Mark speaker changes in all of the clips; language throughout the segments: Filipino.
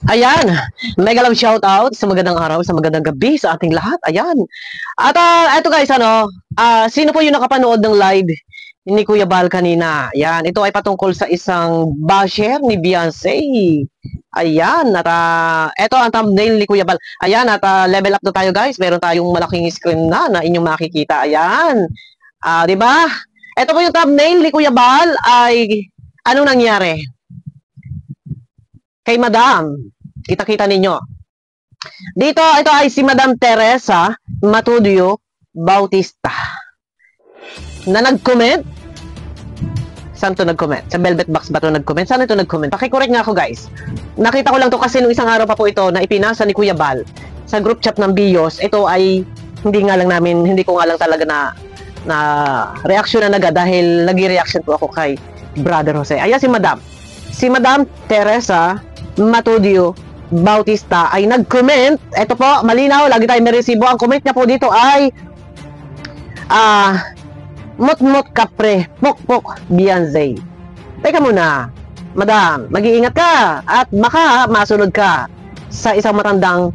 Speaker 1: Ayan, mega love shout out sa magandang araw, sa magandang gabi sa ating lahat. Ayan. At eto guys, sino po yung nakapanood ng live ni Kuya Bal kanina? Ayan, ito ay patungkol sa isang basher ni Beyonce. Ayan, at eto ang thumbnail ni Kuya Bal. Ayan, at level up na tayo guys. Meron tayong malaking screen na inyong makikita. Ayan. 'Di ba? Ito po yung thumbnail ni Kuya Bal ay ano nangyari kay Madam. Kita-kita ninyo. Dito, ito ay si Madam Teresa Matudio Bautista na nag-comment. Saan to nag-comment? Sa Velvet Box ba to nag-comment? Saan ito nag-comment? Pakicorrect nga ako guys. Nakita ko lang to kasi nung isang araw pa po ito na ipinasa ni Kuya Bal sa group chat ng BIOS. Ito ay hindi ko nga lang talaga na reaction na agad dahil nag-reaction po ako kay Brother Jose. Ayan si Madam. Si Madam Teresa Matudio Bautista ay nag-comment. Ito po, malinaw, lagi tayo may resibo. Ang comment niya po dito ay mut-mut kapre, pok-pok Beyonce. Teka muna, Madam, mag-iingat ka at baka masunod ka sa isang matandang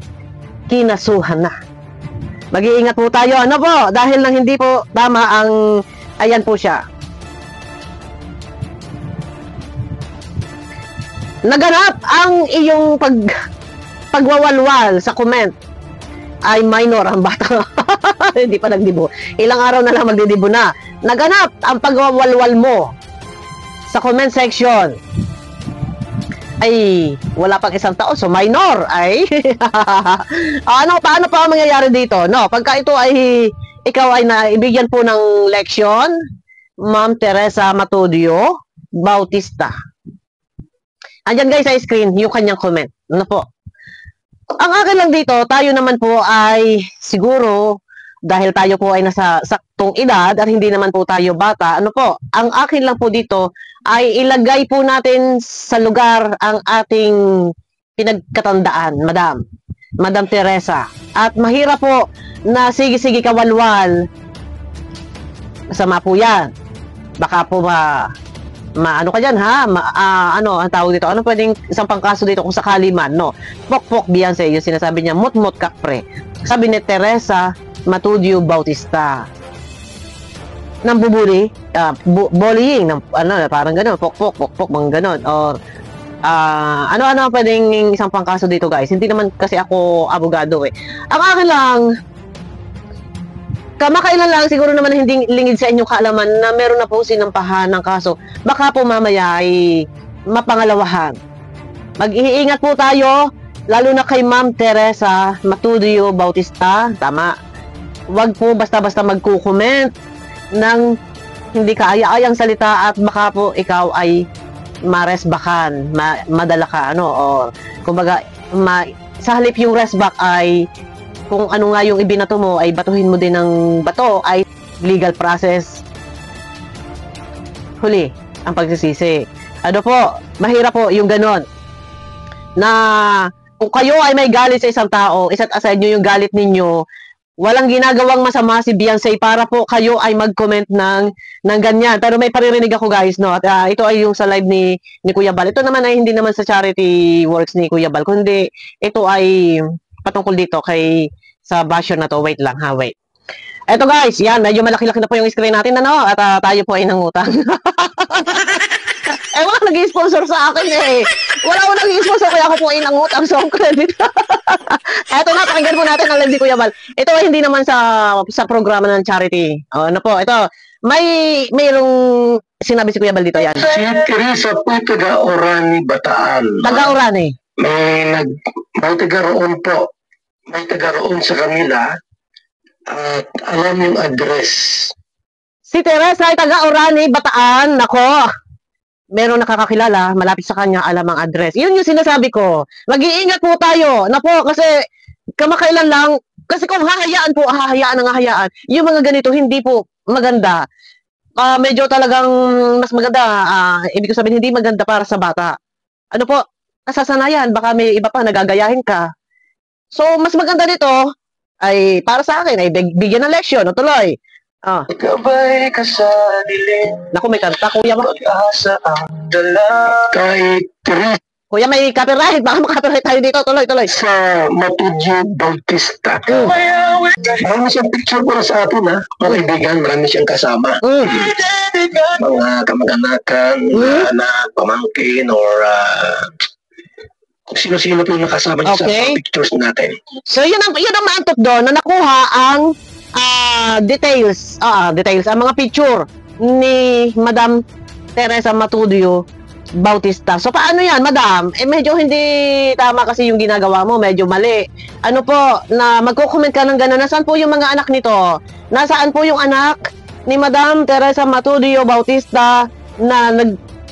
Speaker 1: kinasuhan na. Mag-iingat po tayo, ano po, dahil nang hindi po tama ang, ayan po siya. Naganap ang iyong pagwawalwal sa comment ay minor ang bata. Hindi pa nagdibo. Ilang araw na lang magdidibo na. Naganap ang pagwawalwal mo sa comment section ay wala pang isang taon. So minor ay paano pa ang mangyayari dito? No, pagka ito ay ikaw ay naibigyan po ng leksyon, Ma'am Teresa Matudio Bautista. Andyan guys sa screen, yung kanyang comment. Ano po? Ang akin lang dito, tayo naman po ay siguro, dahil tayo po ay nasa saktong edad at hindi naman po tayo bata, ano po? Ang akin lang po dito ay ilagay po natin sa lugar ang ating pinagkatandaan, Madam Teresa. At mahirap po na sige-sige kawalwal. Masama po yan. Baka po maano ka dyan ha? Ano ang tawag dito? Ano pwedeng isang pangkaso dito kung sakali man, no? Pok-pok Beyonce, yung sinasabi niya, mut-mut kapre. Sabi ni Teresa Matudio Bautista. Nambubuli, bullying, parang gano'n, pok-pok, mga gano'n. Or, ano pwedeng isang pangkaso dito guys? Hindi naman kasi ako abogado eh. Ang akin lang, kamakailan lang, siguro naman hindi lingid sa inyong kaalaman na meron na po sinampahan ng kaso. Baka po mamaya ay mapangalawahan. Mag-iingat po tayo, lalo na kay Ma'am Teresa Matudio Bautista. Tama. Huwag po basta-basta magko-comment ng hindi kaaya-ayang salita at baka po ikaw ay maresbakan, madala ka, o kumbaga, sa halip yung resback ay kung ano nga yung ibinato mo ay batuhin mo din ng bato ay legal process. Huli ang pagsisisi. Ano po, mahirap po yung ganon. Na kung kayo ay may galit sa isang tao, isa't aside nyo yung galit ninyo, walang ginagawang masama si Beyonce para po kayo ay mag-comment ng ganyan. Pero may paririnig ako guys, no? At ito ay yung sa live ni Kuya Bal. Ito naman ay hindi naman sa charity works ni Kuya Bal, kundi ito ay patungkol dito sa basher na to. Wait lang ha, wait. Eto guys, yan, medyo malaki-laki na po yung screen natin, ano? At tayo po ay nangutang. Wala nag-sponsor sa akin eh. Wala ko nag-sponsor kaya ako po ay nangutang sa credit. Eto na, pakinggan po natin ang live ni Kuya Bal. Ito ay hindi naman sa programa ng charity. Ano po, ito, mayroong sinabi si Kuya Bal dito, yan.
Speaker 2: Si Teresa po taga-Orani, Bataan.
Speaker 1: Taga-Orani.
Speaker 2: May taga-roon po. May taga-roon sa kanila at alam yung address.
Speaker 1: Si Teresa ay taga-Orani, Bataan. Nako, meron nakakakilala, malapit sa kanya, alam ang address. Yun yung sinasabi ko. Mag-iingat po tayo. Na po, kasi kamakailan lang, kasi kung hahayaan, yung mga ganito, hindi po maganda. Medyo talagang mas maganda. Ibig ko sabihin, hindi maganda para sa bata. Ano po, kasasanayan, baka may iba pa nagagayahin ka. So, mas maganda nito ay para sa akin ay bigyan ng leksyon, o tuloy.
Speaker 2: Ikaw ba'y kasadilim?
Speaker 1: Naku, may kanta, kuya mo.
Speaker 2: Pag-asa ang dala. Kahit
Speaker 1: Kuya, may copyright. Baka makapiright tayo dito. Tuloy, tuloy.
Speaker 2: Sa Matudio Bautista. Marami siyang picture para sa atin, ha? Mga kaibigan, marami siyang kasama. Mga kamag-anakan, anak, pamangkin, or kung sino-sino po yung nakasama niya sa mga pictures natin.
Speaker 1: So, yun ang maantok doon na nakuha ang details, ang mga picture ni Madam Teresa Matudio Bautista. So, paano yan, Madam? Medyo hindi tama kasi yung ginagawa mo. Medyo mali. Ano po, na magko-comment ka ng gano'n. Nasaan po yung mga anak nito? Nasaan po yung anak ni Madam Teresa Matudio Bautista na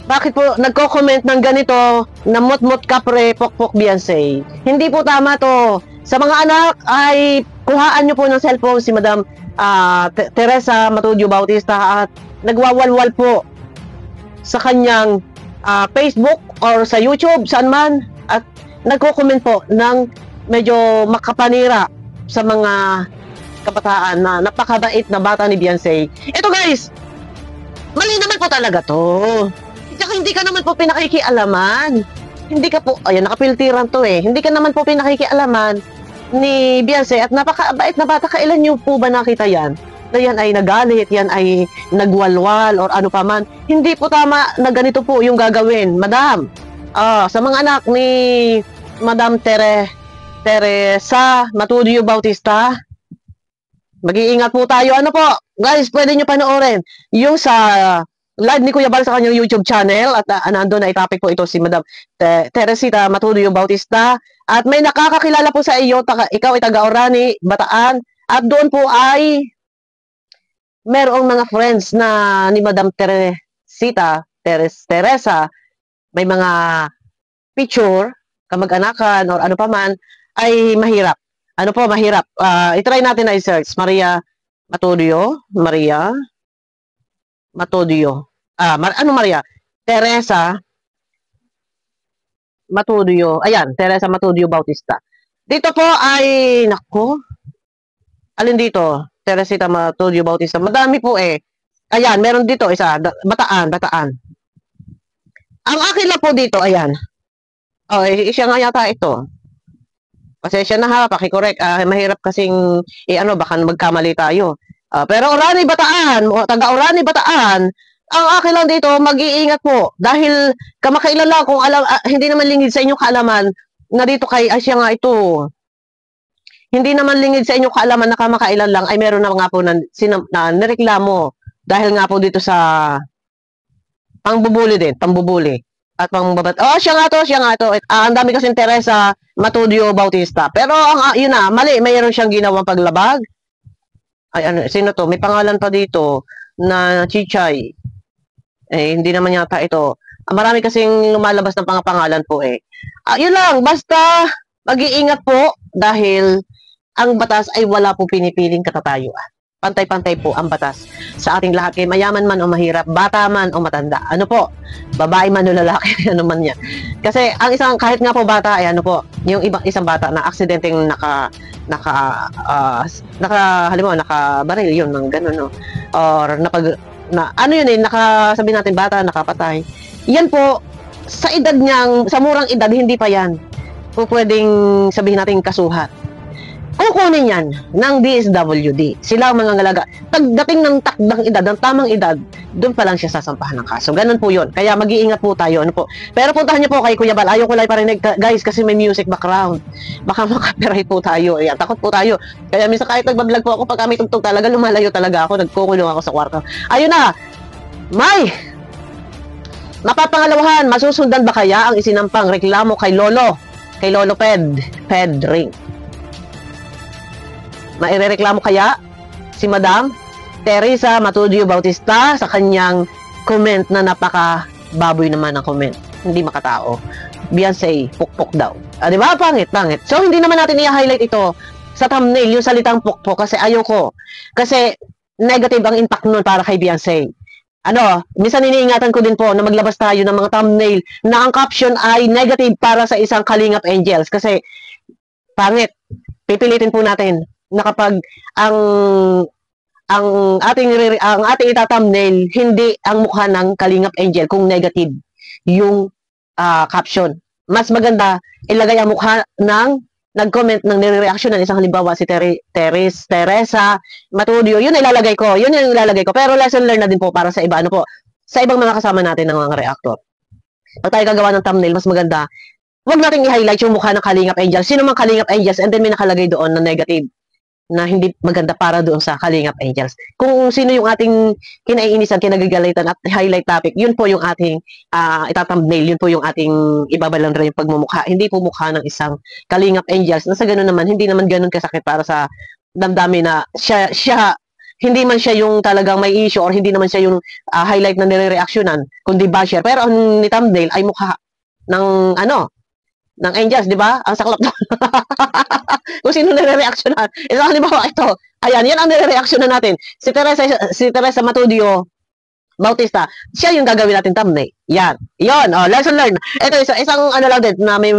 Speaker 1: bakit po nagko-comment ng ganito na mut-mut kapre, pok-pok Beyonce? Hindi po tama to. Sa mga anak ay kuhaan nyo po ng cellphone si Madam Teresa Matudio Bautista at nagwawalwal po sa kanyang Facebook or sa YouTube, saan man, at nagko-comment po ng medyo makapanira sa mga kabataan na napakabait na bata ni Beyonce. Ito guys, mali naman po talaga to. Tsaka hindi ka naman po pinakikialaman. Hindi ka po, ayan, nakapiltiran to eh. Hindi ka naman po pinakikialaman ni Beyonce at napakabait na bata. Kailan nyo po ba nakita yan? Na yan ay nagalit, yan ay nagwalwal or ano pa man. Hindi po tama na ganito po yung gagawin, Madam. Sa mga anak ni Madam Teresa Matudio Bautista, mag-iingat po tayo. Ano po, guys, pwede nyo panoorin yung sa live ni Kuya Bal sa kanyang YouTube channel at nandun na topic po ito si Madam Teresita Matudio Bautista at may nakakakilala po sa iyo, ikaw ay taga-Orani, Bataan, at doon po ay merong mga friends na ni Madam Teresa, may mga picture, kamag-anakan or ano pa man, ay mahirap. Ano po, mahirap. I-try natin na i-search. Maria Matudio. Maria? Teresa Matudio. Ayan, Teresa Matudio Bautista. Dito po ay, nako, alin dito? Teresita Matudio Bautista. Madami po eh. Ayan, meron dito isa. Bataan. Ang akin lang po dito, ayan. Siya nga yata ito. Pasensya na ha, pakicorrect. Mahirap kasing, baka magkamali tayo. Pero Orani Bataan, taga-Orani Bataan, ang akin lang dito, mag-iingat po. Dahil kamakailan lang kung hindi naman lingid sa inyong kaalaman na dito kay siya nga ito. Hindi naman lingid sa inyong kaalaman na kamakailan lang ay meron na nga po na nireklamo dahil nga po dito sa pangbubuli din, pambubuli at pangbabat. Siya nga to. Ang dami kasing Teresa Matudio Bautista. Pero yun na, mali, mayroon siyang ginawang paglabag. Ay, sino to? May pangalan pa dito na Chichay. Hindi naman yata ito. Marami kasing lumalabas ng pangalan po eh. Yun lang, basta mag-iingat po dahil ang batas ay wala po pinipiling katatayuan. Pantay-pantay po ang batas sa ating lahat. Kay mayaman man o mahirap, bata man o matanda. Ano po? Babae man o lalaki, ano man yan. Kasi ang isang, kahit nga po bata, ay ano po, yung isang bata na aksidenteng halimbawa, nakabaril yun, ng gano'n, no? Or sabi natin bata, nakapatay. Yan po, sa edad niyang, sa murang edad, hindi pa yan. Po pwedeng sabihin natin kasuhan. Kukunin yan ng DSWD. Sila ang mga ngalaga. Pagdating ng takdang edad, ng tamang edad, doon pa lang siya sasampahan ng kaso. Ganun po yun. Kaya mag-iingat po tayo. Ano po. Pero puntahan niyo po kay Kuya Bal. Ayaw ko lang parinig, guys, kasi may music background. Baka makapiright po tayo. Ayan, takot po tayo. Kaya minsan kahit nagbablog po ako, pag kami tugtog talaga, lumalayo talaga ako. Nagkukulong ako sa kwarto. Ayun na! Mapapangalawahan, masusundan ba kaya ang isinampang reklamo kay Lolo? Kay Lolo Pedring? Mairereklamo kaya si Madam Teresa Matudio Bautista sa kanyang comment na napaka-baboy naman ang comment. Hindi makatao. Beyonce, pukpok daw. Di ba? Pangit. So, hindi naman natin i-highlight ito sa thumbnail, yung salitang pukpok, kasi ayoko. Kasi negative ang impact nun para kay Beyonce. Minsan iniingatan ko din po na maglabas tayo ng mga thumbnail na ang caption ay negative para sa isang Kalingap Angels. Kasi, pangit. Pipilitin po natin na kapag ang ating ita-thumbnail hindi ang mukha ng Kalingap Angel kung negative yung caption. mas maganda ilagay ang mukha ng nag-comment ng nire-reaction ng isang halimbawa si Teresa Matudio. Yun ilalagay ko. Yun yung ilalagay ko. Pero lesson learned na din po para sa iba. Ano po? Sa ibang mga kasama natin ng mga reactor. Pag tayo gagawa ng thumbnail, mas maganda. Huwag nating i-highlight yung mukha ng Kalingap Angels. Sino mang Kalingap Angels and then may nakalagay doon na negative na hindi maganda para doon sa Kalingap Angels. Kung sino yung ating kinaiinisan, kinagagalitan at highlight topic, yun po yung ating itathumbnail, yun po yung ating ibabalandra yung pagmumukha. Hindi po mukha ng isang Kalingap Angels. Na sa ganun naman, hindi naman ganun kasakit para sa damdamin na siya hindi man siya yung talagang may issue or hindi naman siya yung highlight na nire-reactionan, kundi basher. Pero ang ni thumbnail ay mukha ng ng Angels, di ba? Ang saklap na. Kung sino nire-reactionan. Ito, halimbawa, ito. Ayan, yan ang nire-reactionan natin. Si Teresa Matudio Bautista. Siya yung gagawin natin thumbnail. Yan. Yon, lesson learned. Ito, isang ano lang din na may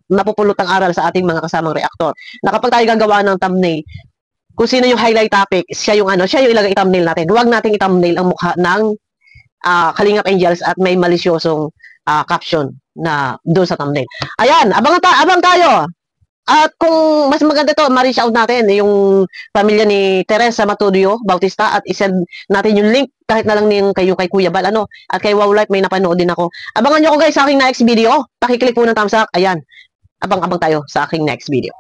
Speaker 1: mapupulot ang aral sa ating mga kasamang reactor. Na kapag tayo gagawa ng thumbnail, kung sino yung highlight topic, siya yung ilagay thumbnail natin. Huwag nating i-thumbnail ang mukha ng Kalingap Angels at may malisyosong caption na doon sa thumbnail. Ayan, abang tayo. At kung mas maganda to, ma-reach out natin yung pamilya ni Teresa Matudio Bautista at isend natin yung link kahit na lang kay Kuya Bal at kay Wow Life may napanood din ako. Abangan nyo ko guys sa aking next video. Pakiclick po ng thumbs up. Ayan. Abang tayo sa aking next video.